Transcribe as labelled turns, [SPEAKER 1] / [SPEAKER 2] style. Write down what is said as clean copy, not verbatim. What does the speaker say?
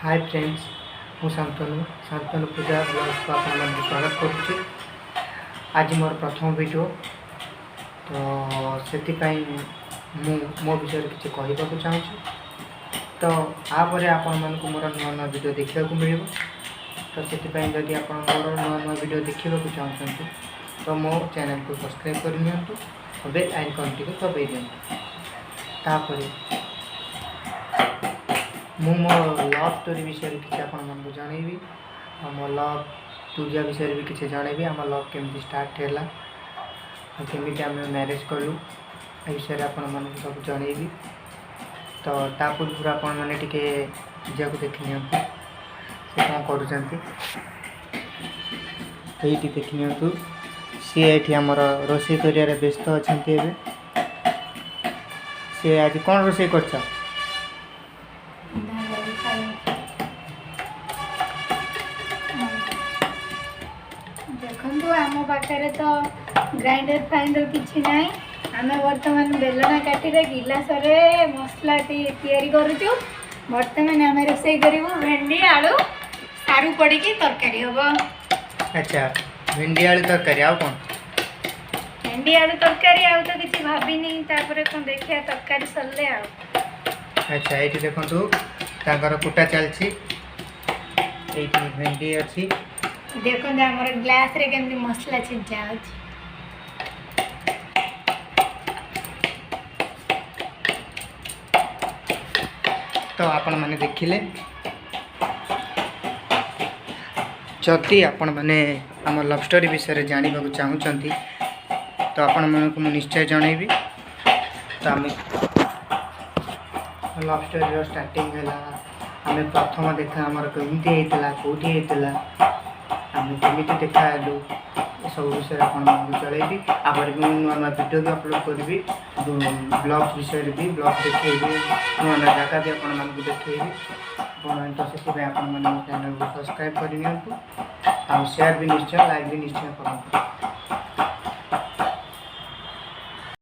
[SPEAKER 1] Hi friends मु शांतनु शांतनु पूजा blog को आपको स्वागत करुच्ची। आज मोर प्रथम वीडियो तो से मो विषय किसी कहवाक चाहूँ। तो आपर आपण मानक मोर नुआ नुआ वीडियो देखा मिल तो से जदि आप मोर नुआ नुआ वीडियो देखा चाहते तो मो चैनल को सब्सक्राइब कर बेल आइकन टी दबाई दिखाँ। तापर मु मो लव स्टोरी विषय किसी आपको जनइबी मो लव पूजा विषय भी किसी जनइबी आम लव केमती स्टार्ट है केमी आम मैरेज कलु ए विषय आप सब जनइबी। तो ता पूर्व आपण मैंने टे पूजा को देख नि से कौन कर देख नि सी ये आमर रोषे कर व्यस्त अच्छा सी आज कौन रोषे कर
[SPEAKER 2] देखो आम पाखे तो ग्राइंडर फाइंडर किसी ना आम बर्तमान बेलना काटी गिलास मसला करुचु। बर्तमान आम रोसे करूँ भेंडी आलू सारू पड़ी तरकारी हम।
[SPEAKER 1] अच्छा भेंडी आलू तरकारी आ कौन
[SPEAKER 2] भेंडी आलू तरकारी आ तो किसी भाविनी कौन देखिए तरकारी सरले आ।
[SPEAKER 1] अच्छा ये देखो तांकर कुटा चलती भेंडी अच्छी
[SPEAKER 2] देखो आम ग्लास रे केमती मसला छिंचा अच्छी।
[SPEAKER 1] तो आपण मैंने देखिले जदि आपण मैंने आम लव स्टोरी विषय जानवा चाहूँगी तो आपण मन को निश्चय जनइबी। तो आम लव स्टोरी स्टार्टिंग है आम प्रथम देखा आमर कमी होता कौटी होता आम कमी देखालु सब विषय आपको चलैबी। आपर भी नुआ नुआ वीडियो भी अपलोड करी ब्लॉग विषय भी ब्लॉग देखी नुआ नुआ जगह भी आपको देखी तो से आप चैनल को सब्सक्राइब कर शेयर भी निश्चय लाइक भी निश्चय करूँ।